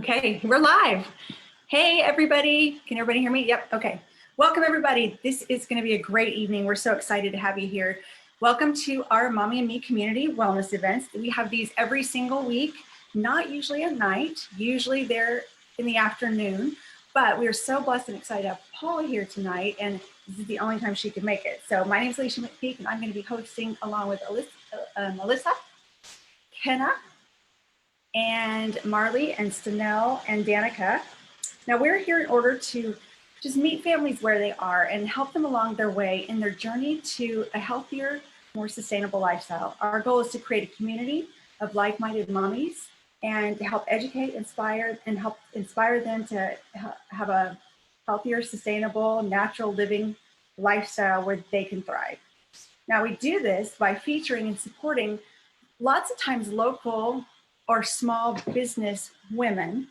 Okay, we're live. Hey, everybody. Can everybody hear me? Yep. Okay. Welcome, everybody. This is going to be a great evening. We're so excited to have you here. Welcome to our Mommy and Me community wellness events. We have these every single week, not usually at night. Usually they're in the afternoon, but we are so blessed and excited to have Paula here tonight, and this is the only time she could make it. So my name is Alicia McPeak, and I'm going to be hosting along with Alyssa, Kenna, and Marley and Stanell and Danica. Now we're here in order to just meet families where they are and help them along their way in their journey to a healthier, more sustainable lifestyle. Our goal is to create a community of like-minded mommies and to help educate, inspire, and help inspire them to have a healthier, sustainable, natural living lifestyle where they can thrive. Now we do this by featuring and supporting lots of times local or small business women.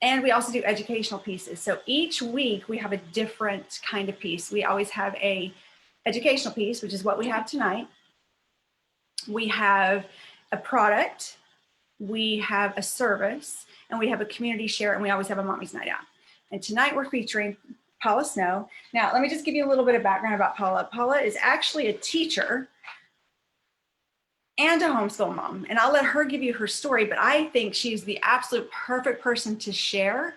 And we also do educational pieces. So each week we have a different kind of piece. We always have a educational piece, which is what we have tonight. We have a product, we have a service, and we have a community share, and we always have a mommy's night out. And tonight we're featuring Paula Snow. Now, let me just give you a little bit of background about Paula. Paula is actually a teacher and a homeschool mom, and I'll let her give you her story, but I think she's the absolute perfect person to share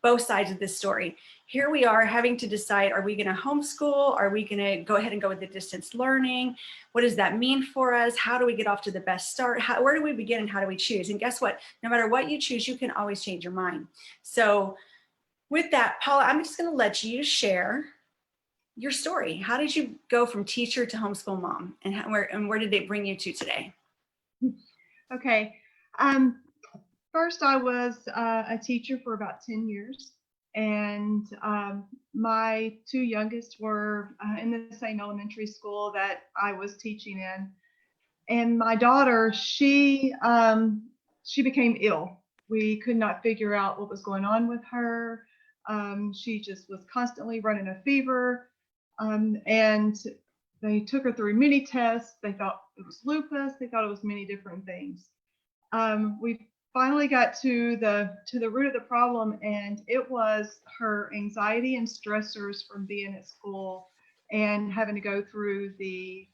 both sides of this story. Here we are having to decide, are we gonna homeschool? Are we gonna go ahead and go with the distance learning? What does that mean for us? How do we get off to the best start? Where do we begin and how do we choose? And guess what? No matter what you choose, you can always change your mind. So with that, Paula, I'm just gonna let you share your story. How did you go from teacher to homeschool mom, and where did they bring you to today? Okay. First, I was a teacher for about 10 years, and my two youngest were in the same elementary school that I was teaching in. And my daughter, she became ill. We could not figure out what was going on with her. She just was constantly running a fever. And they took her through many tests. They thought it was lupus. They thought it was many different things. We finally got to the root of the problem, and it was her anxiety and stressors from being at school and having to go through the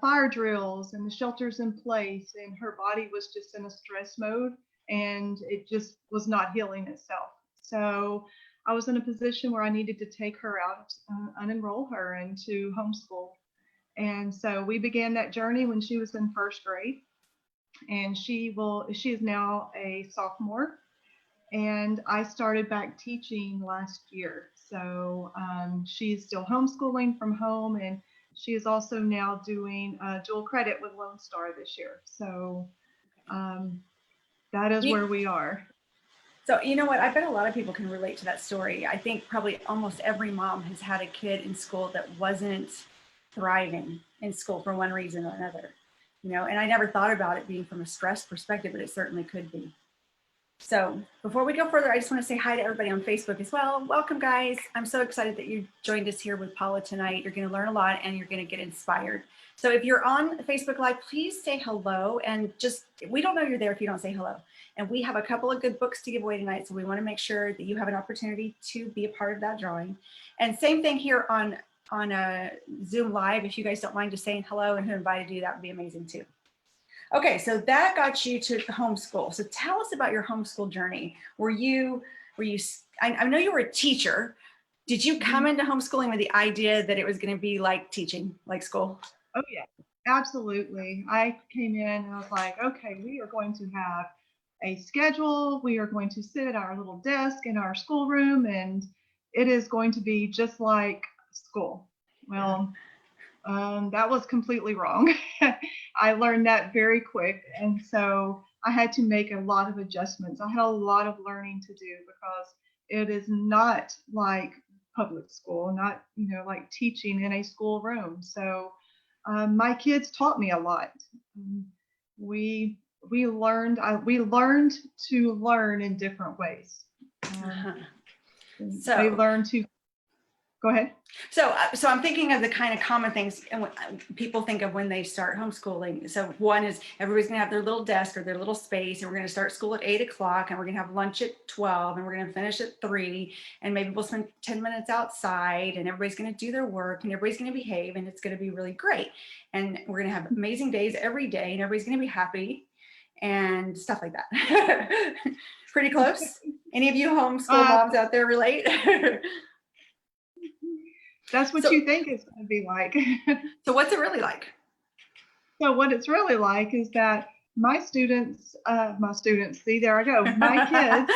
fire drills and the shelters in place, and her body was just in a stress mode, and it just was not healing itself. So I was in a position where I needed to take her out, unenroll her into homeschool. And so we began that journey when she was in first grade, and she is now a sophomore. And I started back teaching last year. So she's still homeschooling from home, and she is also now doing dual credit with Lone Star this year. So that is where we are. So you know what, I bet a lot of people can relate to that story. I think probably almost every mom has had a kid in school that wasn't thriving in school for one reason or another, you know, and I never thought about it being from a stress perspective, but it certainly could be. So before we go further, I just want to say hi to everybody on Facebook as well. Welcome, guys. I'm so excited that you joined us here with Paula tonight. You're going to learn a lot and you're going to get inspired. So if you're on Facebook Live, please say hello, and we don't know you're there if you don't say hello. And we have a couple of good books to give away tonight, so we want to make sure that you have an opportunity to be a part of that drawing. And same thing here on Zoom Live. If you guys don't mind just saying hello and who invited you, that would be amazing too. Okay, so that got you to homeschool. So tell us about your homeschool journey. I know you were a teacher. Did you come into homeschooling with the idea that it was going to be like teaching, like school? Oh yeah, absolutely. I came in and I was like, okay, we are going to have a schedule. We are going to sit at our little desk in our schoolroom, and it is going to be just like school. Well, that was completely wrong. I learned that very quick, and so I had to make a lot of adjustments. I had a lot of learning to do because it is not like public school, not like teaching in a schoolroom. So my kids taught me a lot. We learned to learn in different ways. So they learned to. Go ahead. So I'm thinking of the kind of common things and what people think of when they start homeschooling. So one is everybody's gonna have their little desk or their little space, and we're gonna start school at 8 o'clock, and we're gonna have lunch at 12, and we're gonna finish at 3, and maybe we'll spend 10 minutes outside, and everybody's gonna do their work, and everybody's gonna behave, and it's gonna be really great. And we're gonna have amazing days every day, and everybody's gonna be happy and stuff like that. Pretty close? Any of you homeschool moms out there relate? That's what you think it's going to be like. So what's it really like? So what it's really like is that my students, see, there I go, my kids,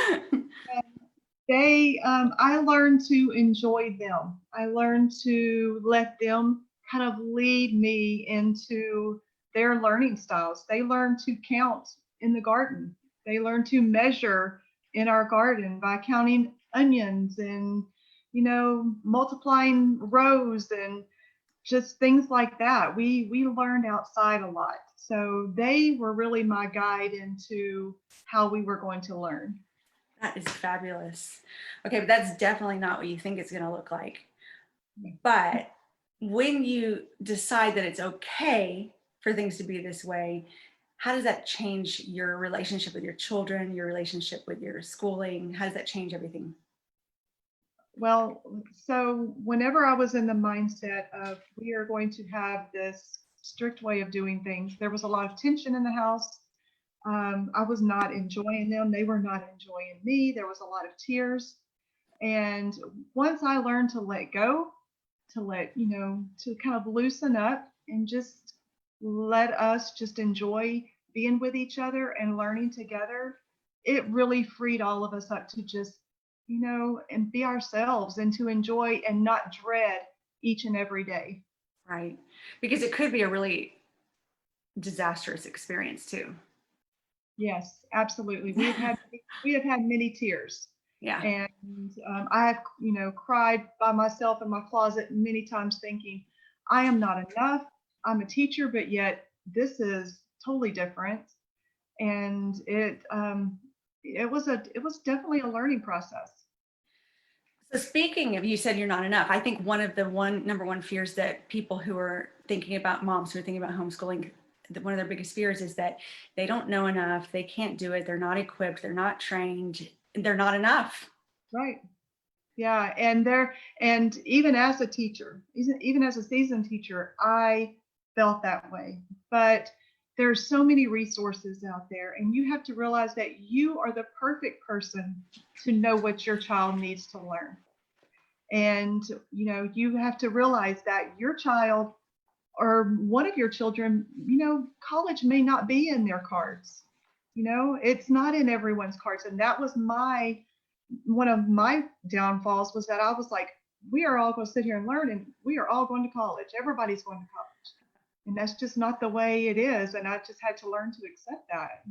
I learn to enjoy them. I learn to let them kind of lead me into their learning styles. They learn to count in the garden. They learn to measure in our garden by counting onions and, you know, multiplying rows and just things like that. We learned outside a lot. So they were really my guide into how we were going to learn. That is fabulous. Okay, but that's definitely not what you think it's going to look like. But when you decide that it's okay for things to be this way, how does that change your relationship with your children, your relationship with your schooling? How does that change everything? Well, so whenever I was in the mindset of we are going to have this strict way of doing things, there was a lot of tension in the house. I was not enjoying them. They were not enjoying me. There was a lot of tears. And once I learned to let go, to kind of loosen up and just let us just enjoy being with each other and learning together, it really freed all of us up to just, and be ourselves and to enjoy and not dread each and every day. Right. Because it could be a really disastrous experience too. Yes, absolutely. We have had many tears. Yeah. And I have, cried by myself in my closet many times thinking, I am not enough. I'm a teacher, but yet this is totally different. And it was definitely a learning process. So speaking of, you said you're not enough. I think one of the number one fears that people who are thinking about moms who are thinking about homeschooling, one of their biggest fears is that they don't know enough. They can't do it. They're not equipped. They're not trained. They're not enough. Right. Yeah. And even as a teacher, even as a seasoned teacher, I felt that way. But there's so many resources out there, and you have to realize that you are the perfect person to know what your child needs to learn. And, you have to realize that your child or one of your children, college may not be in their cards. It's not in everyone's cards. And that was one of my downfalls, was that I was like, we are all going to sit here and learn, and we are all going to college. Everybody's going to college. And that's just not the way it is. And I just had to learn to accept that.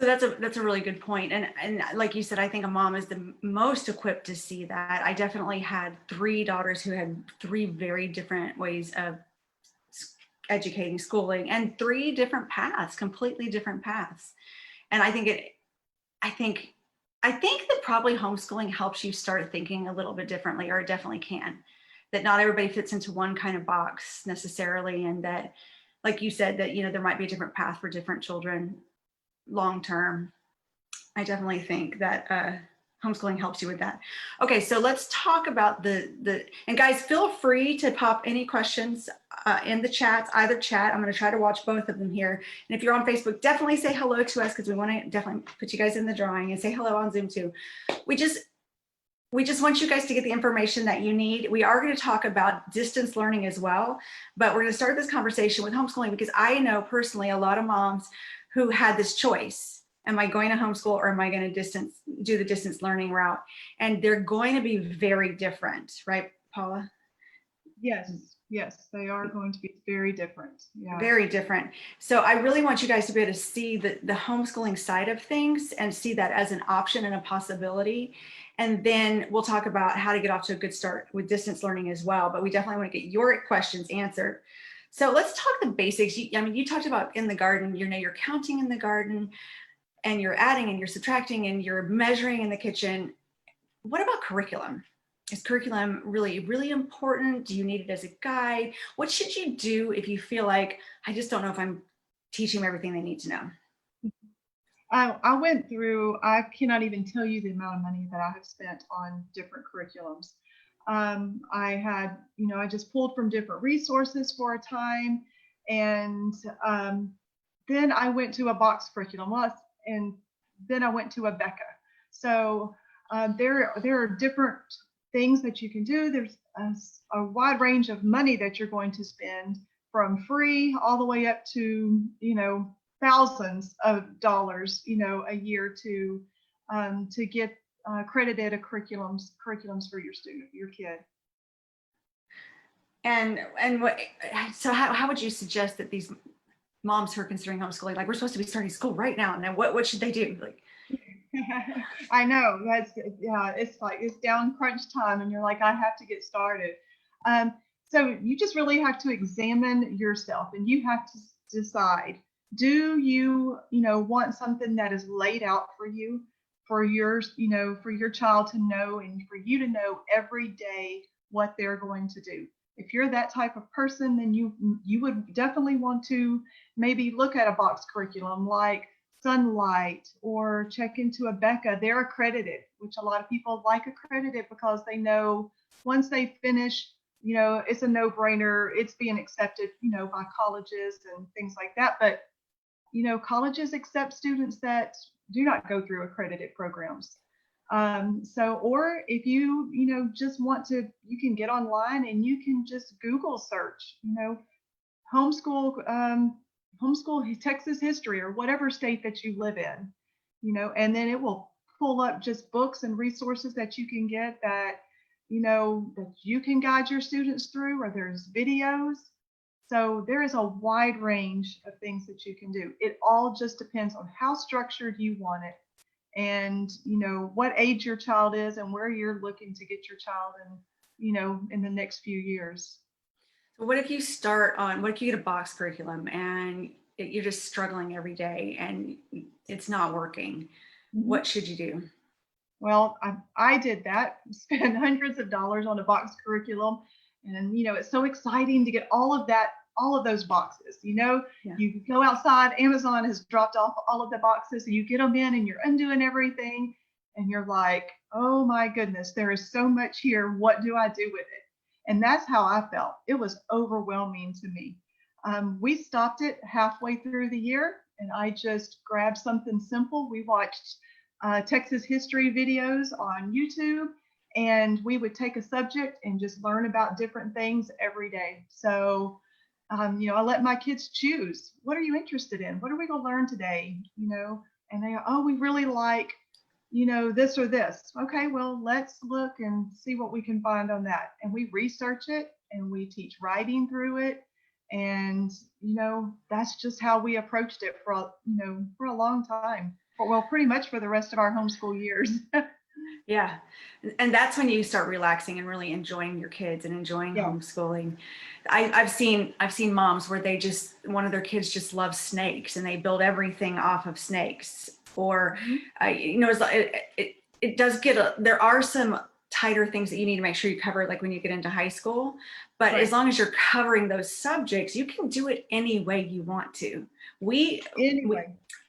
So that's a really good point. And like you said, I think a mom is the most equipped to see that. I definitely had 3 daughters who had 3 very different ways of educating, schooling, and 3 different paths, completely different paths. And I think that probably homeschooling helps you start thinking a little bit differently, or it definitely can. That not everybody fits into one kind of box necessarily, and that, like you said, that there might be a different path for different children long term. I definitely think that homeschooling helps you with that. Okay, so let's talk about and guys, feel free to pop any questions in the chats, either chat. I'm going to try to watch both of them here. And if you're on Facebook, definitely say hello to us, because we want to definitely put you guys in the drawing, and say hello on Zoom too. We just want you guys to get the information that you need. We are going to talk about distance learning as well, but we're going to start this conversation with homeschooling, because I know personally a lot of moms who had this choice. Am I going to homeschool, or am I going to do the distance learning route? And they're going to be very different, right, Paula? Yes, they are going to be very different. Yeah. Very different. So I really want you guys to be able to see the homeschooling side of things, and see that as an option and a possibility. And then we'll talk about how to get off to a good start with distance learning as well. But we definitely want to get your questions answered. So let's talk the basics. You talked about in the garden, you're counting in the garden, and you're adding and you're subtracting and you're measuring in the kitchen. What about curriculum? Is curriculum really, really important? Do you need it as a guide? What should you do if you feel like, I just don't know if I'm teaching them everything they need to know? I went through, I cannot even tell you the amount of money that I have spent on different curriculums. I had, I just pulled from different resources for a time. And then I went to a box curriculum, and then I went to a Becca. So there are different things that you can do. There's a wide range of money that you're going to spend, from free all the way up to, thousands of dollars, a year to get credited curriculums for your student, your kid. And what, so how would you suggest that these moms who are considering homeschooling, like we're supposed to be starting school right now, and then what should they do? Like, I know yeah, it's like it's down crunch time, and you're like, I have to get started. So you just really have to examine yourself, and you have to decide: do you, want something that is laid out for you, for for your child to know, and for you to know every day what they're going to do? If you're that type of person, then you would definitely want to maybe look at a box curriculum like Sunlight, or check into a Becca. They're accredited, which a lot of people like accredited because they know once they finish, it's a no-brainer. It's being accepted, by colleges and things like that. But, colleges accept students that do not go through accredited programs. Or if you, just want to, you can get online and you can just Google search, homeschool, homeschool Texas history, or whatever state that you live in, and then it will pull up just books and resources that you can get that, that you can guide your students through, or there's videos. So there is a wide range of things that you can do. It all just depends on how structured you want it, and what age your child is, and where you're looking to get your child in the next few years. so what if you get a box curriculum and you're just struggling every day and it's not working? Mm-hmm. What should you do? Well, I did that, spend hundreds of dollars on a box curriculum. And, it's so exciting to get all of those boxes. Yeah. You go outside, Amazon has dropped off all of the boxes, and you get them in and you're undoing everything. And you're like, oh my goodness, there is so much here. What do I do with it? And that's how I felt. It was overwhelming to me. We stopped it halfway through the year, and I just grabbed something simple. We watched Texas history videos on YouTube, and we would take a subject and just learn about different things every day. So, I let my kids choose. What are you interested in? What are we going to learn today? And they go, oh, we really like, this or this. Okay, well, let's look and see what we can find on that. And we research it, and we teach writing through it. And, that's just how we approached it for a long time. Well, pretty much for the rest of our homeschool years. Yeah. And that's when you start relaxing and really enjoying your kids and enjoying homeschooling. I've seen moms where one of their kids just loves snakes, and they build everything off of snakes. Or, it does there are some tighter things that you need to make sure you cover, like when you get into high school. But Right. As long as you're covering those subjects, you can do it any way you want to. We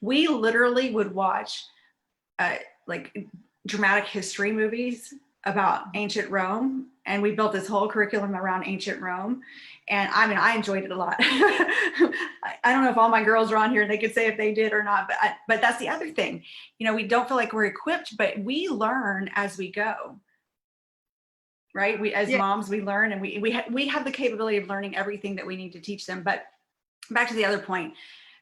literally would watch like dramatic history movies about ancient Rome, and we built this whole curriculum around ancient Rome. And I mean, I enjoyed it a lot. I don't know if all my girls are on here, they could say if they did or not, but that's the other thing. We don't feel like we're equipped, but we learn as we go. Right? We, as moms, we learn, and we have the capability of learning everything that we need to teach them. But back to the other point,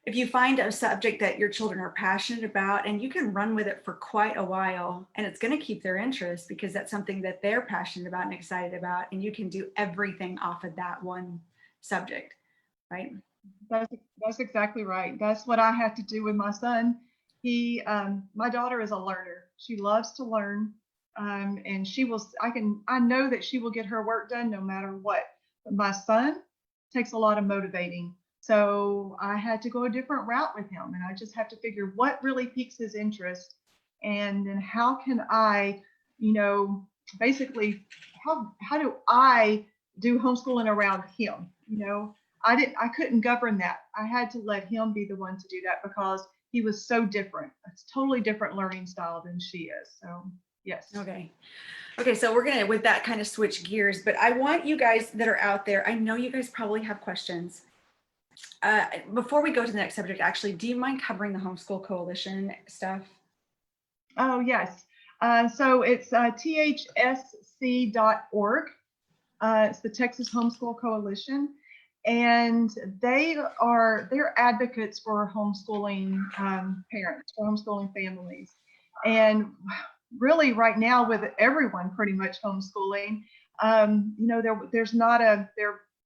if you find a subject that your children are passionate about, and you can run with it for quite a while, and it's going to keep their interest because that's something that they're passionate about and excited about, and you can do everything off of that one subject, right? That's exactly right. That's what I had to do with my son. My daughter is a learner. She loves to learn. And I know that she will get her work done no matter what. But my son takes a lot of motivating. So I had to go a different route with him, and I just have to figure what really piques his interest, and then how can I, basically how do I do homeschooling around him? I couldn't govern that. I had to let him be the one to do that because he was so different. It's totally different learning style than she is. So yes. Okay. Okay, so we're gonna, with that, kind of switch gears, but I want you guys that are out there, I know you guys probably have questions. Before we go to the next subject, actually, do you mind covering the Homeschool Coalition stuff? Oh, yes. So it's thsc.org. It's the Texas Homeschool Coalition. And they're advocates for homeschooling parents, for homeschooling families. And really right now with everyone pretty much homeschooling,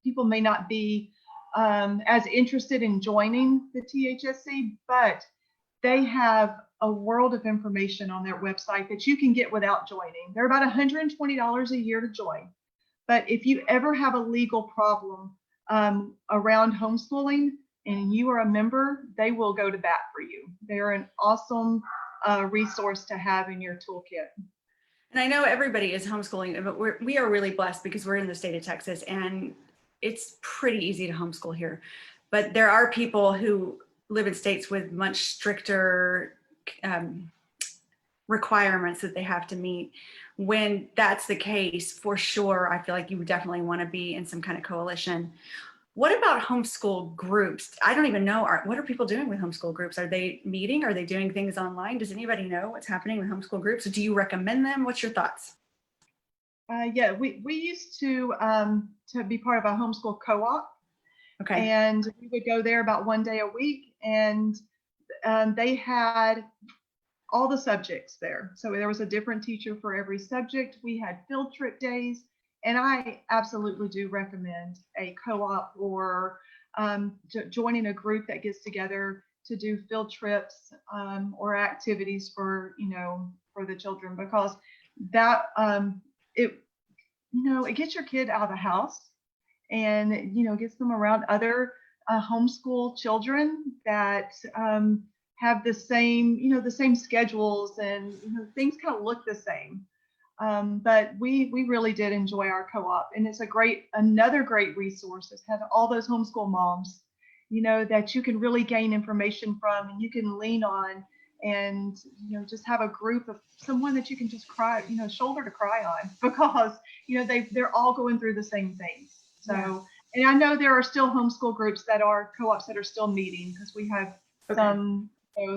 people may not be as interested in joining the THSC, but they have a world of information on their website that you can get without joining. They're about $120 a year to join. But if you ever have a legal problem around homeschooling and you are a member, they will go to bat for you. They're an awesome resource to have in your toolkit. And I know everybody is homeschooling, but we are really blessed because we're in the state of Texas and it's pretty easy to homeschool here. But there are people who live in states with much stricter requirements that they have to meet. When that's the case, for sure, I feel like you would definitely want to be in some kind of coalition. What about homeschool groups? I don't even know, what are people doing with homeschool groups? Are they meeting? Are they doing things online? Does anybody know what's happening with homeschool groups? Do you recommend them? What's your thoughts? Yeah, we used to be part of a homeschool co-op. Okay. And we would go there about one day a week, and they had all the subjects there. So there was a different teacher for every subject. We had field trip days, and I absolutely do recommend a co-op or joining a group that gets together to do field trips or activities for the children, because that it gets your kid out of the house and gets them around other homeschool children that have the same schedules, and things kind of look the same. But we really did enjoy our co-op, and it's another great resource. It's had all those homeschool moms that you can really gain information from, and you can lean on, and just have a group of someone that you can just cry, shoulder to cry on, because they're all going through the same things. So yeah. And I know there are still homeschool groups that are co-ops that are still meeting, because we have some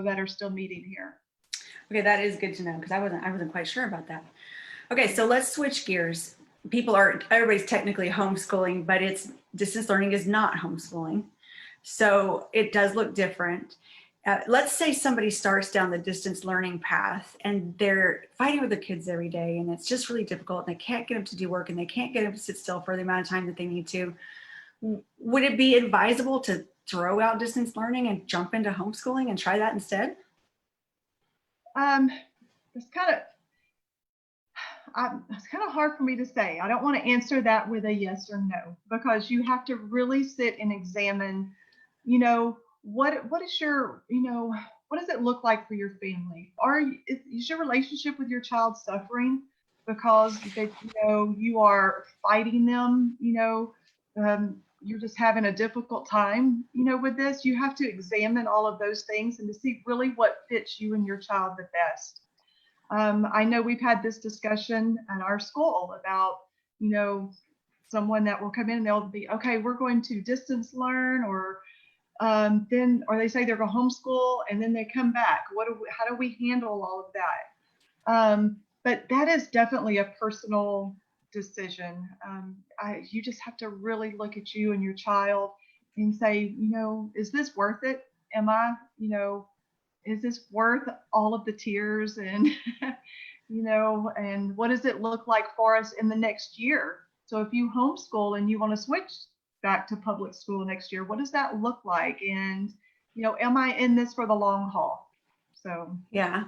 that are still meeting here. Okay, that is good to know, because I wasn't quite sure about that. Okay, so let's switch gears. Everybody's technically homeschooling, but distance learning is not homeschooling. So it does look different. Let's say somebody starts down the distance learning path and they're fighting with their kids every day, and it's just really difficult, and they can't get them to do work, and they can't get them to sit still for the amount of time that they need to. Would it be advisable to throw out distance learning and jump into homeschooling and try that instead? It's kind of hard for me to say. I don't want to answer that with a yes or no, because you have to really sit and examine, what does it look like for your family? Is your relationship with your child suffering because you are fighting them? You're just having a difficult time, with this. You have to examine all of those things and to see really what fits you and your child the best. I know we've had this discussion at our school about, someone that will come in and they'll be, okay, we're going to distance learn, or they say they're going to homeschool, and then they come back. How do we handle all of that? But that is definitely a personal decision. You just have to really look at you and your child and say, is this worth it? Is this worth all of the tears, and and what does it look like for us in the next year? So if you homeschool and you want to switch back to public school next year, what does that look like? And am I in this for the long haul? So yeah.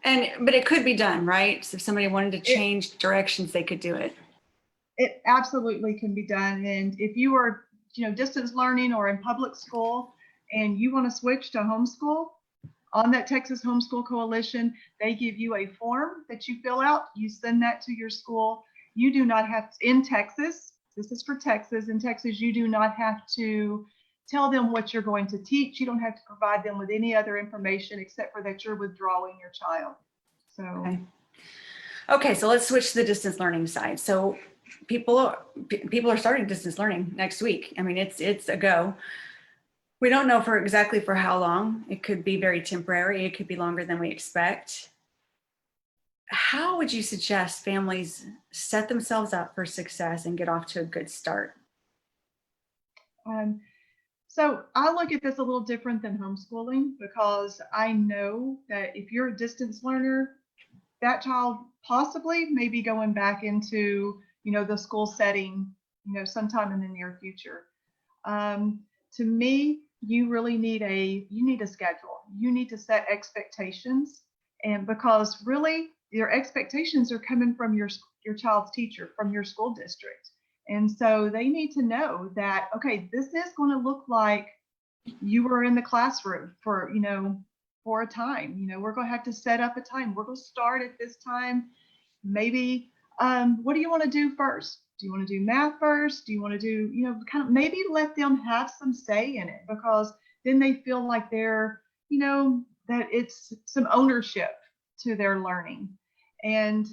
But it could be done, right? So if somebody wanted to change directions, they could do it. It absolutely can be done. And if you are, distance learning or in public school and you want to switch to homeschool, on that Texas Homeschool Coalition, they give you a form that you fill out. You send that to your school. You do not have to, in Texas, this is for Texas, in Texas, you do not have to tell them what you're going to teach. You don't have to provide them with any other information except for that you're withdrawing your child. So. Okay, so let's switch to the distance learning side. So people are starting distance learning next week. I mean, it's a go. We don't know exactly for how long. It could be very temporary. It could be longer than we expect. How would you suggest families set themselves up for success and get off to a good start? So I look at this a little different than homeschooling, because I know that if you're a distance learner, that child possibly may be going back into, the school setting, sometime in the near future. To me, you really need a schedule. You need to set expectations, and because really your expectations are coming from your child's teacher, from your school district. And so they need to know that, okay, this is going to look like you were in the classroom for a time. We're going to have to set up a time. We're going to start at this time. Maybe, what do you want to do first? Do you want to do math first? Do you want to do, kind of maybe let them have some say in it, because then they feel like they're, that it's some ownership to their learning. And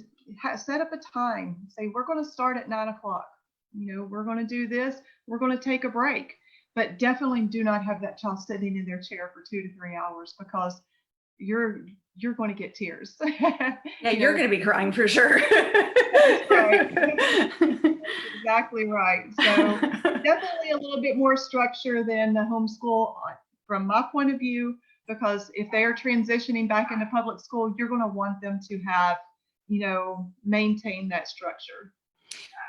set up a time. Say, we're going to start at 9 o'clock. We're going to do this. We're going to take a break. But definitely do not have that child sitting in their chair for 2 to 3 hours, because you're going to get tears. Yeah, you're going to be crying for sure. That's right. Exactly right. So definitely a little bit more structure than the homeschool from my point of view, because if they are transitioning back into public school, you're going to want them to have, maintain that structure.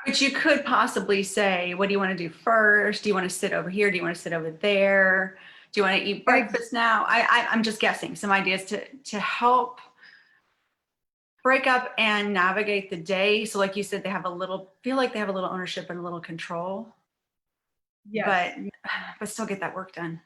But you could possibly say, what do you want to do first? Do you want to sit over here? Do you want to sit over there? Do you want to eat breakfast now? I'm just guessing some ideas to help break up and navigate the day. So like you said, feel like they have a little ownership and a little control. Yes. But still get that work done.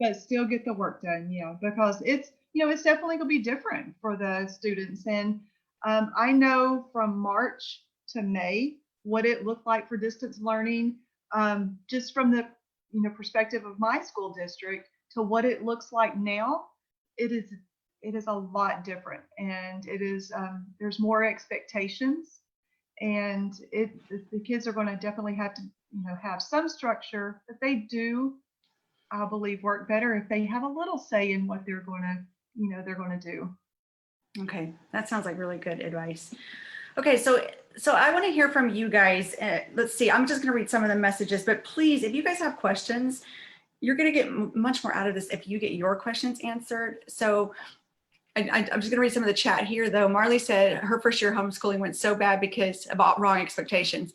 But still get the work done, yeah, because it's definitely going to be different for the students. And I know from March to May what it looked like for distance learning, just from the perspective of my school district, to what it looks like now. It is a lot different, and it is there's more expectations, and the kids are going to definitely have to have some structure, but they do, I believe, work better if they have a little say in what they're going to do. Okay, that sounds like really good advice. Okay, so I want to hear from you guys. Let's see, I'm just going to read some of the messages, but please, if you guys have questions, you're going to get much more out of this if you get your questions answered. So I'm just going to read some of the chat here, though. Marley said her first year homeschooling went so bad because about wrong expectations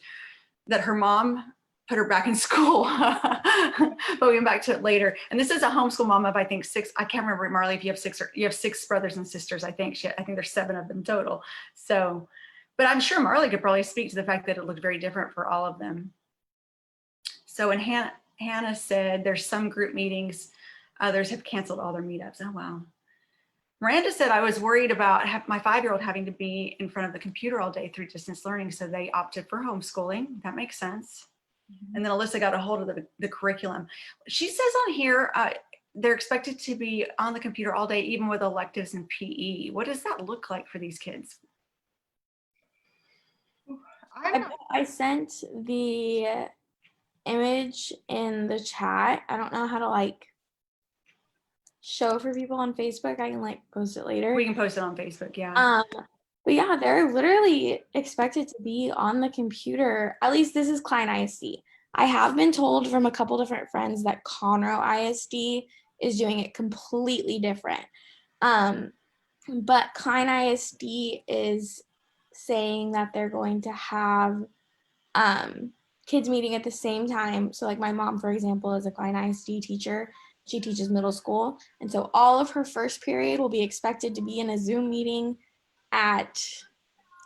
that her mom put her back in school, but we went back to it later. And this is a homeschool mom of, I think, 6. I can't remember, Marley, if you have 6 brothers and sisters. I think there's 7 of them total. So, but I'm sure Marley could probably speak to the fact that it looked very different for all of them. So, and Hannah said there's some group meetings, others have canceled all their meetups. Oh, wow. Miranda said, I was worried about my 5-year-old having to be in front of the computer all day through distance learning, so they opted for homeschooling. That makes sense. Mm-hmm. And then Alyssa got a hold of the curriculum. She says on here, they're expected to be on the computer all day, even with electives and PE. What does that look like for these kids? I sent the image in the chat. I don't know how to show for people on Facebook. I can post it later. We can post it on Facebook, yeah. But yeah, they're literally expected to be on the computer. At least this is Klein ISD. I have been told from a couple different friends that Conroe ISD is doing it completely different. But Klein ISD is saying that they're going to have kids meeting at the same time. So my mom, for example, is a Klein ISD teacher. She teaches middle school. And so all of her first period will be expected to be in a Zoom meeting at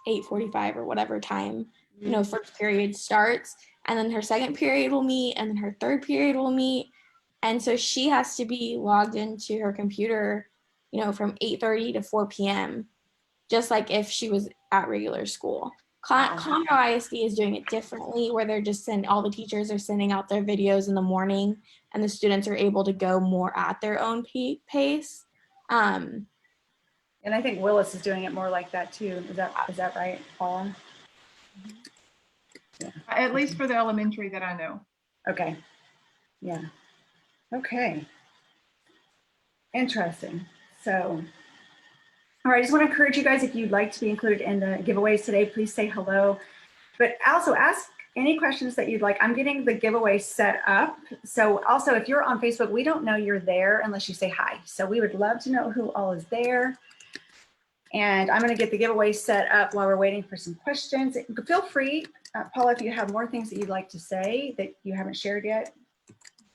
8:45 or whatever time, first period starts. And then her second period will meet, and then her third period will meet. And so she has to be logged into her computer from 8:30 to 4 p.m., just like if she was at regular school. Conroe ISD is doing it differently, where they're just all the teachers are sending out their videos in the morning, and the students are able to go more at their own pace. And I think Willis is doing it more like that too. Is that right, Paula? Yeah. At least for the elementary that I know. Okay. Yeah. Okay. Interesting. So, all right, I just want to encourage you guys, if you'd like to be included in the giveaways today, please say hello. But also ask any questions that you'd like. I'm getting the giveaway set up. So also, if you're on Facebook, we don't know you're there unless you say hi. So we would love to know who all is there. And I'm going to get the giveaway set up while we're waiting for some questions. Feel free, Paula, if you have more things that you'd like to say that you haven't shared yet,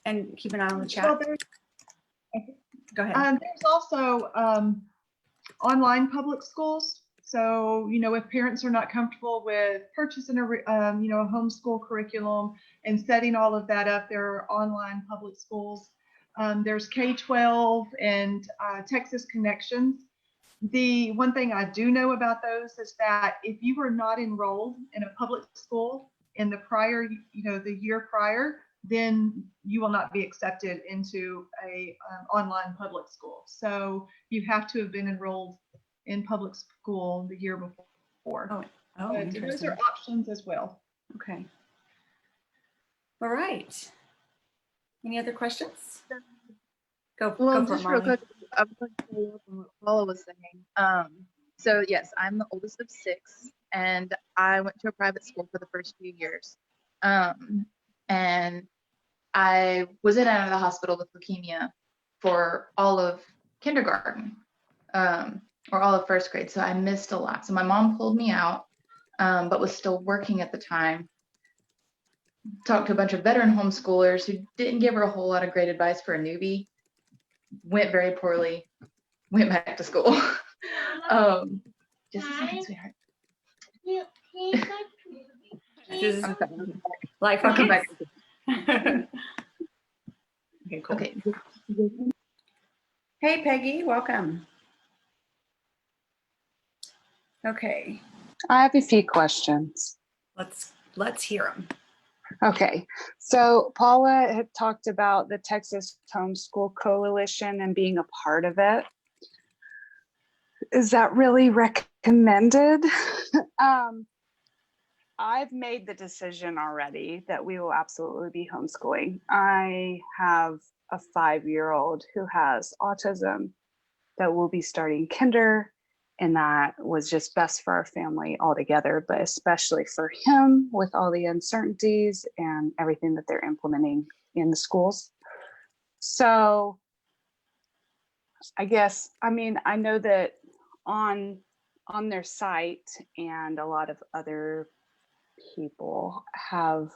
and keep an eye on the chat. Well, Go ahead. There's also online public schools. So, if parents are not comfortable with purchasing a homeschool curriculum and setting all of that up, there are online public schools. There's K-12 and Texas Connections. The one thing I do know about those is that if you were not enrolled in a public school in the prior, the year prior, then you will not be accepted into a online public school. So you have to have been enrolled in public school the year before. Oh, but those are options as well. Okay. All right. Any other questions? Go for just it, real Marley. quick, I was going to follow up on what Paula was saying. So yes, I'm the oldest of 6, and I went to a private school for the first few years. And I was in and out of the hospital with leukemia for all of kindergarten, or all of first grade. So I missed a lot. So my mom pulled me out, but was still working at the time. Talked to a bunch of veteran homeschoolers who didn't give her a whole lot of great advice for a newbie. Went very poorly. Went back to school. Just a second, sweetheart. This is I'm sorry. life I'll on come kids. back. Okay, cool. Okay. Hey, Peggy, welcome. Okay, I have a few questions. let's hear them. Okay, so Paula had talked about the Texas Homeschool Coalition and being a part of it. Is that really recommended? I've made the decision already that we will absolutely be homeschooling. I have a 5-year-old who has autism that will be starting kinder, and that was just best for our family altogether, but especially for him with all the uncertainties and everything that they're implementing in the schools. So I guess, I know that on their site, and a lot of other people have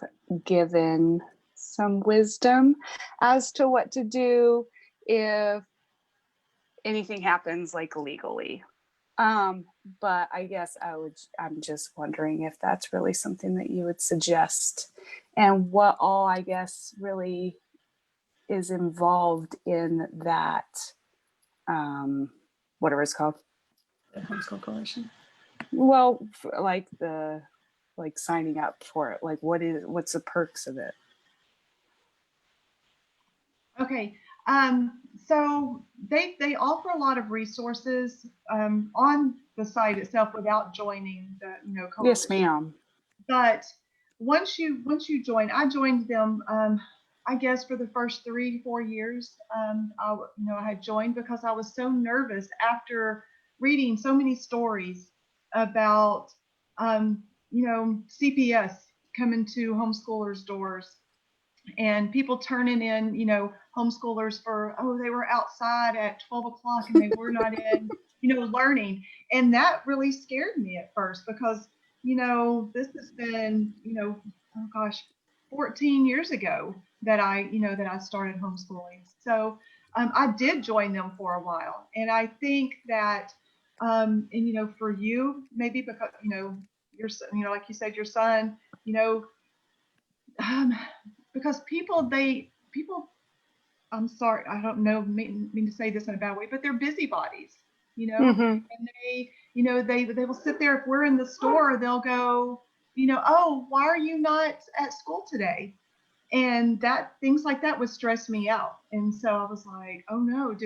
given some wisdom as to what to do if anything happens, like legally. But I guess I'm just wondering if that's really something that you would suggest, and what all, I guess, really is involved in that, whatever it's called. The Homeschool Coalition. Well, like signing up for it, like what's the perks of it? Okay, so they offer a lot of resources on the site itself without joining the coalition. Yes, ma'am. But once you join, I joined them. I guess for the first 3-4 years, I had joined because I was so nervous after reading so many stories about CPS coming to homeschoolers' doors, and people turning in, homeschoolers for, they were outside at 12 o'clock and they were not in, learning. And that really scared me at first because, this has been, 14 years ago that I started homeschooling. So I did join them for a while. And I think that, for you, maybe because, your, like you said, your son, because people I'm sorry, I don't know, mean to say this in a bad way, but they're busybodies, Mhm. and they will sit there. If we're in the store, they'll go, oh, why are you not at school today? And that things like that would stress me out. And so I was like, oh no,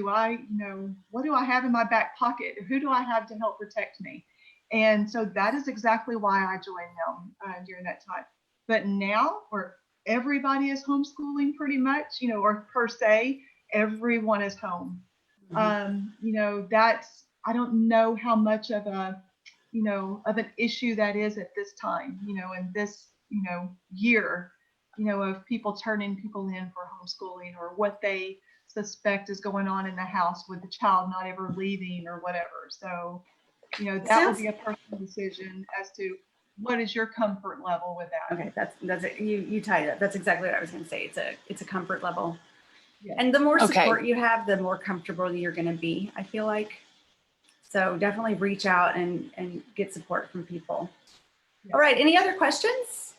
what do I have in my back pocket? Who do I have to help protect me? And so that is exactly why I joined them during that time. But now, where everybody is homeschooling pretty much, or per se, everyone is home. I don't know how much of of an issue that is at this time, in this, year, of people turning people in for homeschooling, or what they suspect is going on in the house with the child not ever leaving or whatever. So, that would be a personal decision as to what is your comfort level with that. Okay, that's it. You tied it up. That's exactly what I was going to say. It's a comfort level. Yeah. And the more Okay. support you have, the more comfortable you're going to be, I feel like. So definitely reach out and get support from people. Yeah. All right. Any other questions?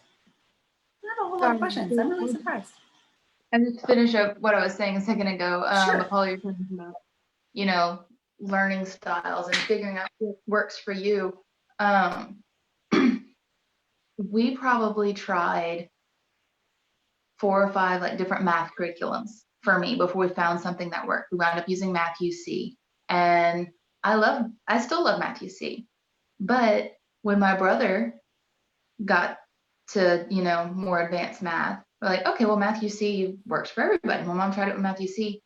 Not a whole lot of questions. I'm really surprised. And just to finish up what I was saying a second ago, Sure. Paula, you're talking about, learning styles and figuring out what works for you. We probably tried 4 or 5 like different math curriculums for me before we found something that worked. We wound up using Math UC, and I still love Math UC. But when my brother got to, more advanced math, we're like, okay, well, Math UC works for everybody. My mom tried it with Math UC.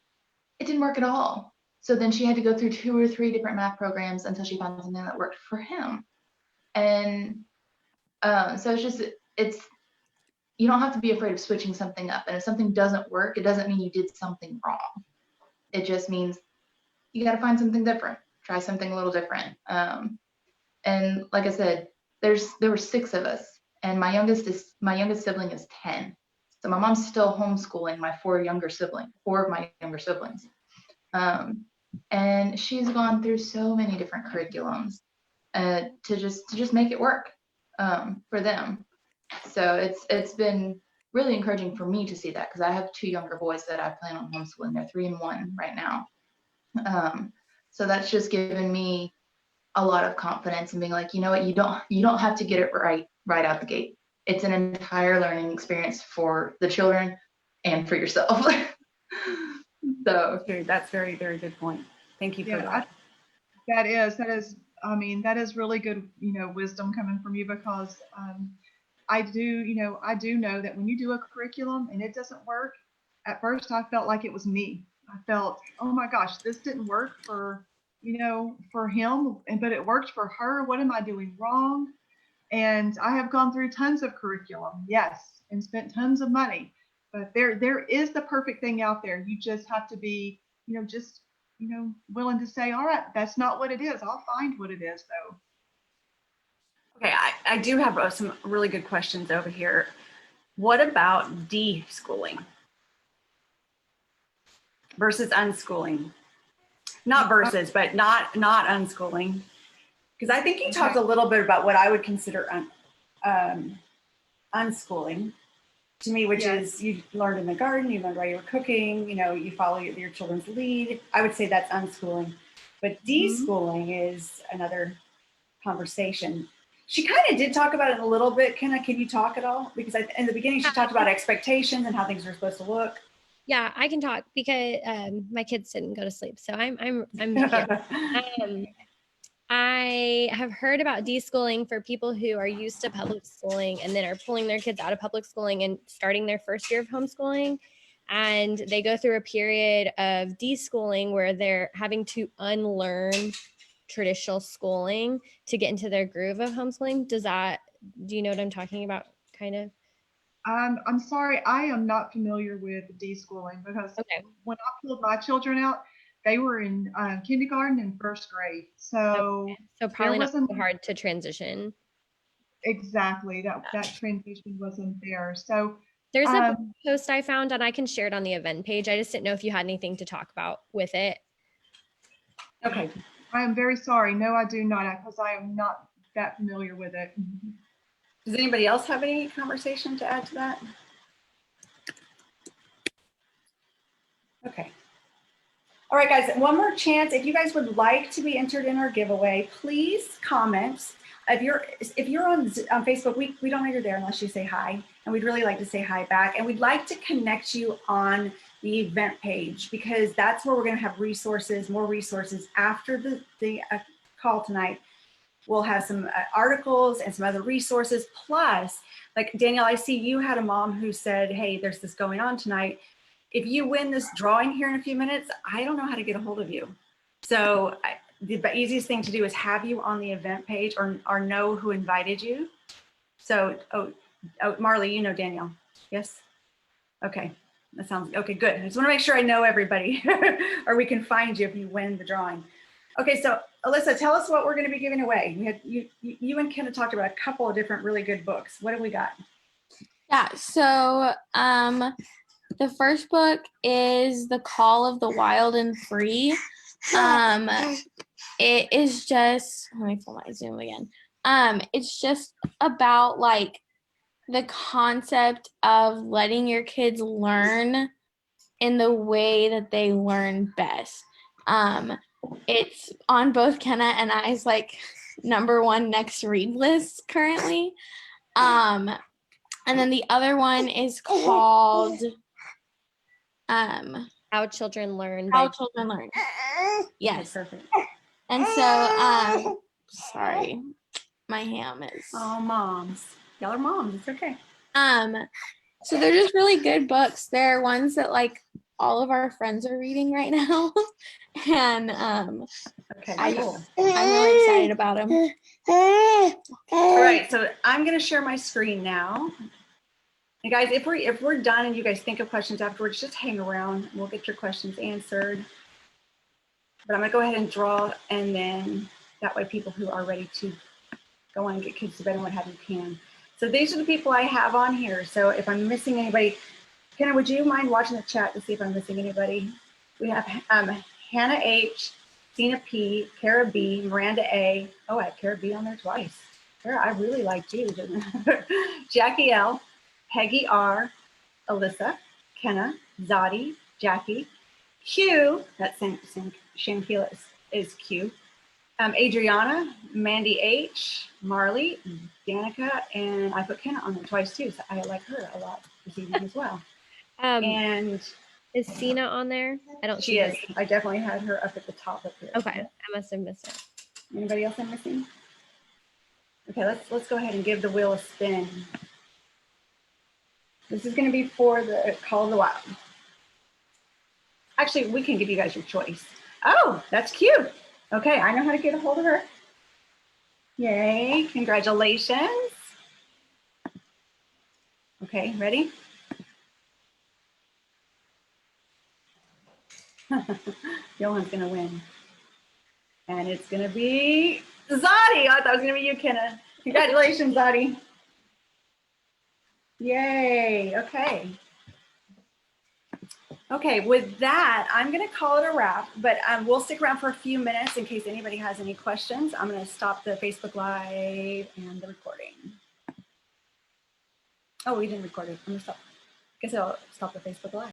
It didn't work at all. So then she had to go through 2 or 3 different math programs until she found something that worked for him. And so you don't have to be afraid of switching something up. And if something doesn't work, it doesn't mean you did something wrong. It just means you got to find something different, try something a little different. And like I said, there were 6 of us, and my youngest sibling is 10. So my mom's still homeschooling my 4 of my younger siblings. And she's gone through so many different curriculums to just make it work for them. So it's been really encouraging for me to see that, because I have 2 younger boys that I plan on homeschooling. They're 3 and 1 right now. So that's just given me a lot of confidence and being like, you know what, you don't have to get it right out the gate. It's an entire learning experience for the children and for yourself. So That's very, very good point. Thank you for that. That is really good, wisdom coming from you, because I do know that when you do a curriculum and it doesn't work, at first I felt like it was me. I felt, oh my gosh, this didn't work for him, but it worked for her. What am I doing wrong? And I have gone through tons of curriculum, yes, and spent tons of money, but there is the perfect thing out there. You just have to be, willing to say, all right, that's not what it is. I'll find what it is though. Okay, I do have some really good questions over here. What about deschooling versus unschooling? Not versus, but not unschooling. Because I think you talked a little bit about what I would consider unschooling to me, which is you learned in the garden, you learned while you were cooking, you follow your children's lead. I would say that's unschooling. But deschooling is another conversation. She kind of did talk about it a little bit. Can you talk at all? Because in the beginning, she talked about expectations and how things are supposed to look. Yeah, I can talk because my kids didn't go to sleep, so I'm here. I have heard about deschooling for people who are used to public schooling and then are pulling their kids out of public schooling and starting their first year of homeschooling, and they go through a period of deschooling where they're having to unlearn traditional schooling to get into their groove of homeschooling. Do you know what I'm talking about, kind of? I'm sorry, I am not familiar with deschooling, because when I pulled my children out, they were in kindergarten and first grade. So probably not so hard to transition. Exactly, that transition wasn't there. So there's a post I found, and I can share it on the event page. I just didn't know if you had anything to talk about with it. Okay. I am very sorry. No, I do not, because I am not that familiar with it. Does anybody else have any conversation to add to that? Okay. All right, guys, one more chance. If you guys would like to be entered in our giveaway, please comment. If you're on Facebook, we don't know you're there unless you say hi, and we'd really like to say hi back. And we'd like to connect you on the event page, because that's where we're going to have resources, more resources after the call tonight. We'll have some articles and some other resources. Plus, like Danielle, I see you had a mom who said, hey, there's this going on tonight. If you win this drawing here in a few minutes, I don't know how to get a hold of you. So the easiest thing to do is have you on the event page, or know who invited you. So, oh, Marley, you know Danielle, yes? Okay, that sounds, okay, good. I just want to make sure I know everybody or we can find you if you win the drawing. Okay, so Alyssa, tell us what we're going to be giving away. You and Kenna talked about a couple of different really good books. What have we got? Yeah, so the first book is The Call of the Wild and Free. It is just, let me pull my Zoom again. It's just about like the concept of letting your kids learn in the way that they learn best. It's on both Kenna and I's like #1 next read list currently. And then the other one is called How Children Learn. How Children Learn. Yes. Perfect. And so, sorry, my ham is. Oh, moms. Y'all are moms. It's okay. So they're just really good books. They're ones that like all of our friends are reading right now. And Okay, cool. I'm really excited about them. All right, so I'm going to share my screen now. And guys, if we're done and you guys think of questions afterwards, just hang around and we'll get your questions answered. But I'm going to go ahead and draw, and then that way people who are ready to go on and get kids to bed and what have you can. So these are the people I have on here. So if I'm missing anybody, Kenna, would you mind watching the chat to see if I'm missing anybody? We have Hannah H, Tina P, Kara B, Miranda A. Oh, I have Kara B on there twice. Kara, I really liked you. Jackie L, Peggy R, Alyssa, Kenna, Zadi, Jackie, Q, that's Shanquila is Q, Adriana, Mandy H, Marley, Danica, and I put Kenna on there twice too, so I like her a lot this evening as well. And is Sina on there? I don't she see is. her. I definitely had her up at the top up here. Okay, I must have missed it. Anybody else I'm missing? Okay, let's go ahead and give the wheel a spin. This is going to be for the Call of the Wild. Actually, we can give you guys your choice. Oh, that's cute. Okay, I know how to get a hold of her. Yay, congratulations. Okay, ready? Johan's gonna win. And it's gonna be Zadi. I thought it was gonna be you, Kenna. Congratulations, Zadi. Yay, okay. Okay, with that, I'm going to call it a wrap, but we'll stick around for a few minutes in case anybody has any questions. I'm going to stop the Facebook Live and the recording. Oh, we didn't record it. I'm going to stop. I guess I'll stop the Facebook Live.